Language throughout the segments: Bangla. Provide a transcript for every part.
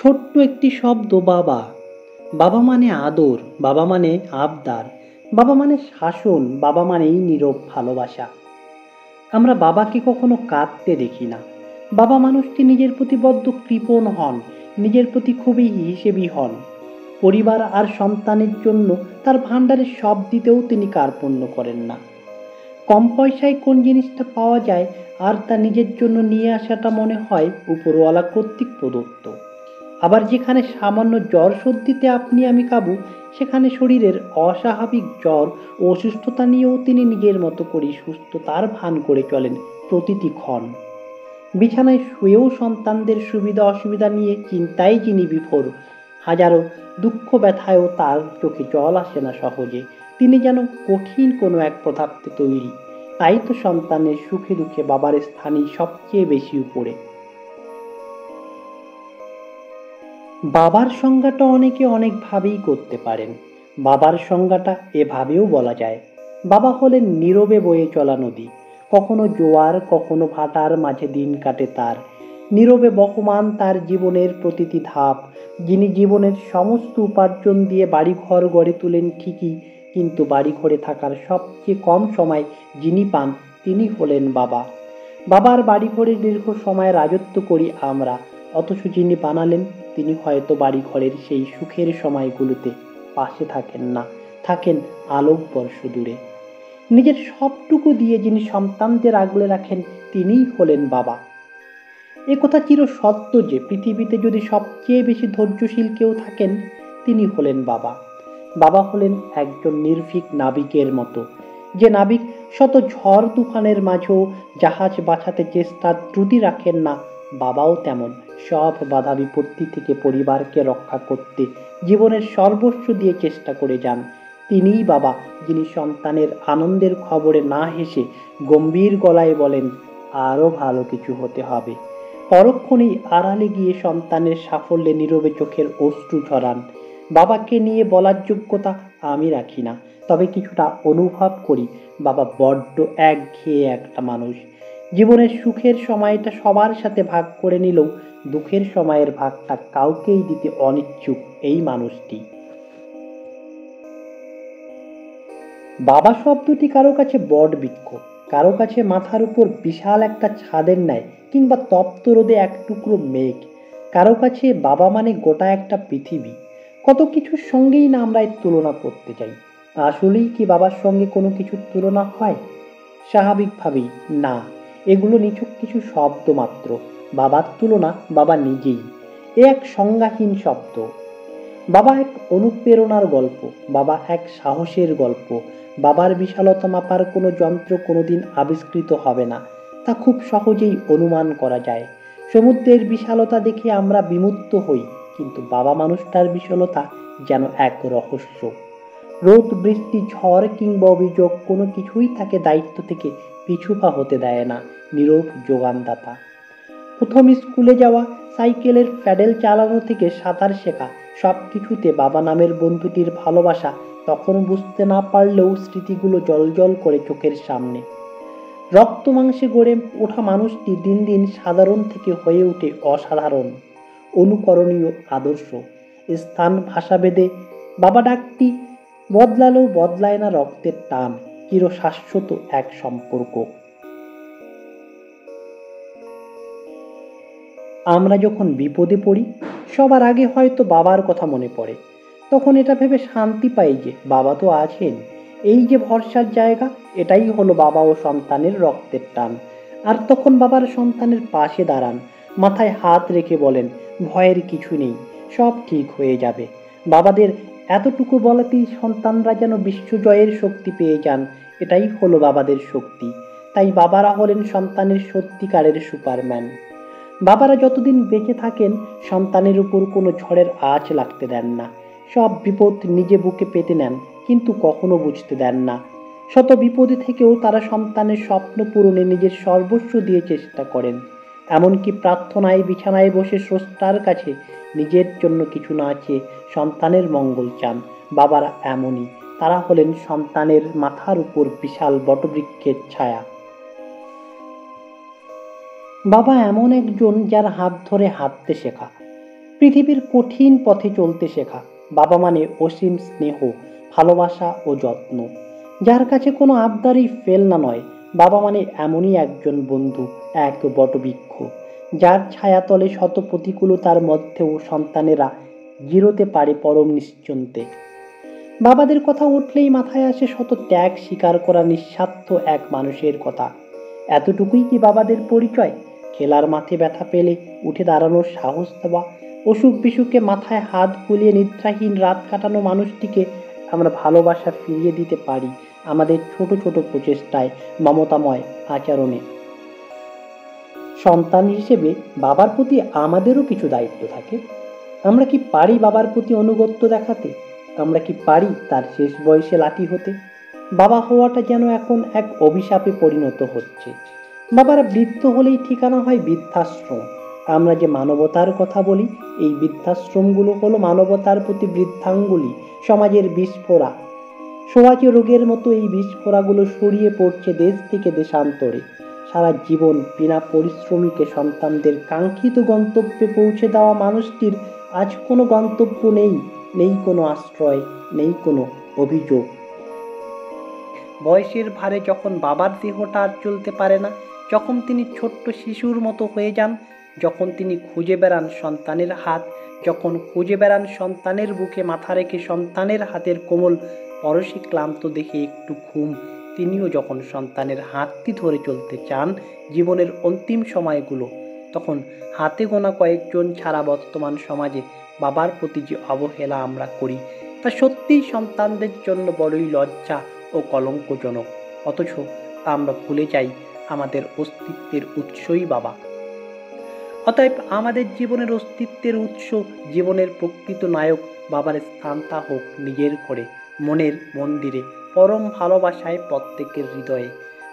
ছোট্ট একটি শব্দ বাবা। বাবা মানে আদর, বাবা মানে আবদার, বাবা মানে শাসন, বাবা মানেই নীরব ভালোবাসা। আমরা বাবাকে কখনো কাঁদতে দেখি না। বাবা মানুষটি নিজের প্রতি বড্ড কৃপণ হন, নিজের প্রতি খুবই হিসেবি হন। পরিবার আর সন্তানের জন্য তার ভাণ্ডারে সব দিতেও তিনি কার্পণ্য করেন না। কম পয়সায় কোন জিনিসটা পাওয়া যায় আর তা নিজের জন্য নিয়ে আসাটা মনে হয় উপরওয়ালা কর্তৃক প্রদত্ত। আবার যেখানে সামান্য জ্বর সর্দিতে আপনি আমি কাবু, সেখানে শরীরের অস্বাভাবিক জ্বর ও অসুস্থতা নিয়েও তিনি নিজের মতো করে সুস্থতার ভান করে চলেন প্রতিটি ক্ষণ। বিছানায় শুয়েও সন্তানদের সুবিধা অসুবিধা নিয়ে চিন্তায় যিনি বিভোর। হাজারো দুঃখ ব্যথায়ও তার চোখে জল আসে না সহজে। তিনি যেন কঠিন কোনো এক পদার্থে তৈরি। তাই তো সন্তানের সুখে দুঃখে বাবার স্থানই সবচেয়ে বেশি উপরে। বাবার সংজ্ঞাটা অনেকে অনেকভাবেই করতে পারেন। বাবার সংজ্ঞাটা এভাবেও বলা যায়, বাবা হলেন নীরবে বয়ে চলা নদী। কখনো জোয়ার, কখনো ভাটার মাঝে দিন কাটে তার। নীরবে বহমান তার জীবনের প্রতিটি ধাপ। যিনি জীবনের সমস্ত উপার্জন দিয়ে বাড়িঘর গড়ে তোলেন ঠিকই, কিন্তু বাড়িঘরে থাকার সবচেয়ে কম সময় যিনি পান, তিনি হলেন বাবা। বাবার বাড়িঘরে দীর্ঘ সময় রাজত্ব করি আমরা, অথচ যিনি বানালেন তিনি হয়তো বাড়িঘরের সেই সুখের সময়গুলোতে পাশে থাকেন না, থাকেন আলোক বর্ষ দূরে। নিজের সবটুকু দিয়ে যিনি সন্তানদের আগলে রাখেন, তিনিই হলেন বাবা। একথা চির সত্য যে পৃথিবীতে যদি সবচেয়ে বেশি ধৈর্যশীল কেউ থাকেন, তিনি হলেন বাবা। বাবা হলেন একজন নির্ভীক নাবিকের মতো, যে নাবিক শত ঝড় তুফানের মাঝেও জাহাজ বাঁচাতে চেষ্টার ত্রুটি রাখেন না। বাবাও তেমন, সব বাধা বিপত্তি থেকে পরিবারকে রক্ষা করতে জীবনের সর্বস্ব দিয়ে চেষ্টা করে যান। তিনিই বাবা, যিনি সন্তানের আনন্দের খবরে না হেসে গম্ভীর গলায় বলেন, আরো ভালো কিছু হতে হবে। পরক্ষণেই আড়ালে গিয়ে সন্তানের সাফল্যে নীরবে চোখের অশ্রু ঝরান। বাবাকে নিয়ে বলার যোগ্যতা আমি রাখি না, তবে কিছুটা অনুভব করি বাবা বড্ড একঘেয়ে একটা মানুষ। জীবনের সুখের সময়টা সবার সাথে ভাগ করে নিলেও দুঃখের সময়ের ভাগটা কাউকেই দিতে অনিচ্ছুক এই মানুষটি। বাবা শব্দটি কারো কাছে বট বৃক্ষ, কারো কাছে মাথার উপর বিশাল একটা ছাদের ন্যায়, কিংবা তপ্ত রোদে এক টুকরো মেঘ। কারো কাছে বাবা মানে গোটা একটা পৃথিবী। কত কিছুর সঙ্গেই না আমরা এর তুলনা করতে চাই। আসলেই কি বাবার সঙ্গে কোনো কিছুর তুলনা হয়? স্বাভাবিকভাবেই না। এগুলো নিছক কিছু শব্দ মাত্র। বাবার তুলনা বাবা নিজেই। এ এক সংজ্ঞাহীন শব্দ। বাবা এক অনুপ্রেরণার গল্প, বাবা এক সাহসের গল্প। বাবার বিশালতা মাপার কোনো যন্ত্র কোনোদিন আবিষ্কৃত হবে না, তা খুব সহজেই অনুমান করা যায়। সমুদ্রের বিশালতা দেখে আমরা বিমুগ্ধ হই, কিন্তু বাবা মানুষটার বিশালতা যেন এক রহস্য। রোদ, বৃষ্টি, ঝড় কিংবা অভিযোগ কোনো কিছুই তাকে দায়িত্ব থেকে পিছুপা হতে দেয় না। নীরব যোগানদাতা। প্রথম স্কুলে যাওয়া, সাইকেলের প্যাডেল চালানো থেকে সাঁতার শেখা, সব কিছুতে বাবা নামের বন্ধুটির ভালোবাসা তখন বুঝতে না পারলেও স্মৃতিগুলো জলজল করে চোখের সামনে। রক্ত মাংসে গড়ে ওঠা মানুষটি দিন দিন সাধারণ থেকে হয়ে ওঠে অসাধারণ, অনুকরণীয় আদর্শ। স্থান ভাষাভেদে বাবা ডাকটি বদলালেও বদলায় না রক্তের টান, চিরশাশ্বত এক সম্পর্ক। আমরা যখন বিপদে পড়ি, সবার আগে হয়তো বাবার কথা মনে পড়ে। তখন এটা ভেবে শান্তি পাই যে বাবা তো আছেন। এই যে ভরসার জায়গা, এটাই হলো বাবা ও সন্তানের রক্তের টান। আর তখন বাবার সন্তানের পাশে দাঁড়ান, মাথায় হাত রেখে বলেন, ভয়ের কিছু নেই, সব ঠিক হয়ে যাবে। বাবাদের এতটুকু বলাতেই সন্তানরা যেন বিশ্বজয়ের শক্তি পেয়ে যান। এটাই হলো বাবাদের শক্তি। তাই বাবারা হলেন সন্তানের সত্যিকারের সুপারম্যান। বাবারা যতদিন বেঁচে থাকেন, সন্তানের উপর কোনো ঝড়ের আঁচ লাগতে দেন না। সব বিপদ নিজে বুকে পেতে নেন, কিন্তু কখনো বুঝতে দেন না। শত বিপদে থেকেও তারা সন্তানের স্বপ্ন পূরণে নিজের সর্বস্ব দিয়ে চেষ্টা করেন। এমনকি প্রার্থনায় বিছানায় বসে স্রষ্টার কাছে নিজের জন্য কিছু না চেয়ে সন্তানের মঙ্গল চান। বাবারা এমনই, তারা হলেন সন্তানের মাথার উপর বিশাল বটবৃক্ষের ছায়া। বাবা এমন একজন যার হাত ধরে হাঁটতে শেখা, পৃথিবীর কঠিন পথে চলতে শেখা। বাবা মানে অসীম স্নেহ, ভালোবাসা ও যত্ন, যার কাছে কোনো আবদারই ফেলনা নয়। বাবা মানে এমনই একজন বন্ধু, এক বটবৃক্ষ, যার ছায়াতলে শত প্রতিকূলতার মধ্যেও সন্তানেরা জিরোতে পারে পরম নিশ্চিন্তে। বাবাদের কথা উঠলেই মাথায় আসে শত ত্যাগ স্বীকার করা নিঃস্বার্থ এক মানুষের কথা। এতটুকুই কি বাবাদের পরিচয়? খেলার মাঠে ব্যথা পেলে উঠে দাঁড়ানোর সাহস দেওয়া, অসুখ বিসুখে মাথায় হাত বুলিয়ে নিদ্রাহীন রাত কাটানো মানুষটিকে আমরা ভালোবাসা ফিরিয়ে দিতে পারি আমাদের ছোট ছোট প্রচেষ্টায়, মমতাময় আচরণে। সন্তান হিসেবে বাবার প্রতি আমাদেরও কিছু দায়িত্ব থাকে। আমরা কি পারি বাবার প্রতি আনুগত্য দেখাতে? আমরা কি পারি তার শেষ বয়সে লাঠি হতে? বাবা হওয়াটা যেন এখন এক অভিশাপে পরিণত হচ্ছে। বাবারা বৃদ্ধ হলেই ঠিকানা হয় বৃদ্ধাশ্রম। আমরা যে মানবতার কথা বলি, এই বৃদ্ধাশ্রমগুলো হলো মানবতার প্রতি বৃদ্ধাঙ্গুলি, সমাজের বিস্ফোরা। সোয়াচে রোগের মতো এই বিস্ফোরাগুলো ছড়িয়ে পড়ছে দেশ থেকে দেশান্তরে। সারা জীবন বিনা পরিশ্রমীকে সন্তানদের কাঙ্ক্ষিত গন্তব্যে পৌঁছে দেওয়া মানুষটির আজ কোনো গন্তব্য নেই, নেই কোনো আশ্রয়, নেই কোনো অভিযোগ। বয়সের ভারে যখন বাবার দেহটা আর চলতে পারে না, যখন তিনি ছোট্ট শিশুর মতো হয়ে যান, যখন তিনি খুঁজে বেড়ান সন্তানের হাত, যখন খুঁজে বেড়ান সন্তানের বুকে মাথা রেখে সন্তানের হাতের কোমল পরশে ক্লান্ত দেখে একটু ঘুম, তিনিও যখন সন্তানের হাতটি ধরে চলতে চান জীবনের অন্তিম সময়গুলো, তখন হাতে গোনা কয়েকজন ছাড়া বর্তমান সমাজে বাবার প্রতি যে অবহেলা আমরা করি, তা সত্যিই সন্তানদের জন্য বড়ই লজ্জা ও কলঙ্কজনক। অথচ আমরা ভুলে যাই আমাদের অস্তিত্বের উৎসই বাবা। অতএব আমাদের জীবনের অস্তিত্বের উৎস, জীবনের প্রকৃত নায়ক বাবার স্থানটা হোক নিজের ঘরে, মনের মন্দিরে, পরম ভালোবাসায় প্রত্যেকের হৃদয়ে।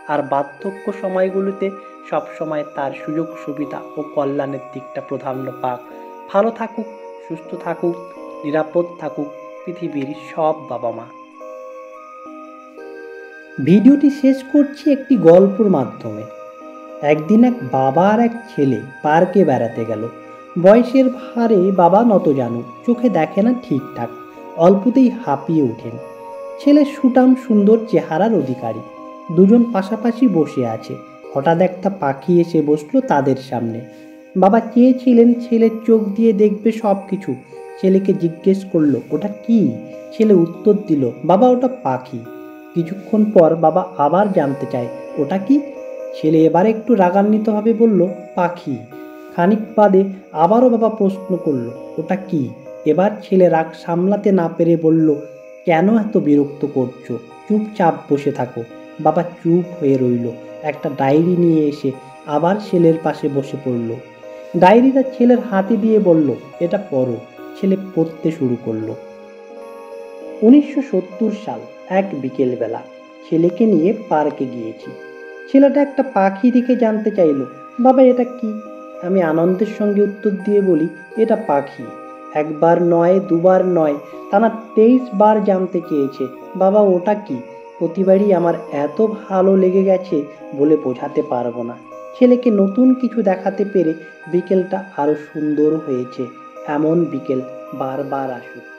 আর বার্ধক্য সময়গুলোতে সবসময় তার সুযোগ সুবিধা ও কল্যাণের দিকটা প্রাধান্য পাক। ভালো থাকুক, সুস্থ থাকুক, নিরাপদ থাকুক পৃথিবীর সব বাবা মা। ভিডিওটি শেষ করছি একটি গল্পের মাধ্যমে। একদিন এক বাবা আর এক ছেলে পার্কে বেড়াতে গেল। বয়সের ভারে বাবা নতজানু, চোখে দেখে না ঠিকঠাক, অল্পতেই হাঁপিয়ে ওঠেন। ছেলে সুঠাম সুন্দর চেহারার অধিকারী। দুজন পাশাপাশি বসে আছে। হঠাৎ একটা পাখি এসে বসলো তাদের সামনে। বাবা চেয়েছিলেন ছেলের চোখ দিয়ে দেখবে সব কিছু। ছেলেকে জিজ্ঞেস করলো, ওটা কি? ছেলে উত্তর দিল, বাবা ওটা পাখি। কিছুক্ষণ পর বাবা আবার জানতে চায়, ওটা কি? ছেলে এবার একটু রাগান্বিতভাবে বলল, পাখি। খানিক বাদে আবারও বাবা প্রশ্ন করলো, ওটা কি? এবার ছেলে রাগ সামলাতে না পেরে বলল, কেন এত বিরক্ত করছো? চুপচাপ বসে থাকো। বাবা চুপ হয়ে রইল। একটা ডায়েরি নিয়ে এসে আবার ছেলের পাশে বসে পড়ল। ডায়েরিটা ছেলের হাতে দিয়ে বলল, এটা পড়ো। ছেলে পড়তে শুরু করলো। 1970 সাল, এক বিকেলবেলা ছেলেকে নিয়ে পার্কে গিয়েছি। ছেলেটা একটা পাখি দেখে জানতে চাইলো, বাবা এটা কি? আমি আনন্দের সঙ্গে উত্তর দিয়ে বলি, এটা পাখি। একবার নয়, দুবার নয়, টানা 23 বার জানতে চেয়েছে, বাবা ওটা কি? প্রতিবারই আমার এত ভালো লেগে গেছে বলে বোঝাতে পারবো না। ছেলেকে নতুন কিছু দেখাতে পেরে বিকেলটা আরো সুন্দর হয়েছে। এমন বিকেল বারবার আসুক।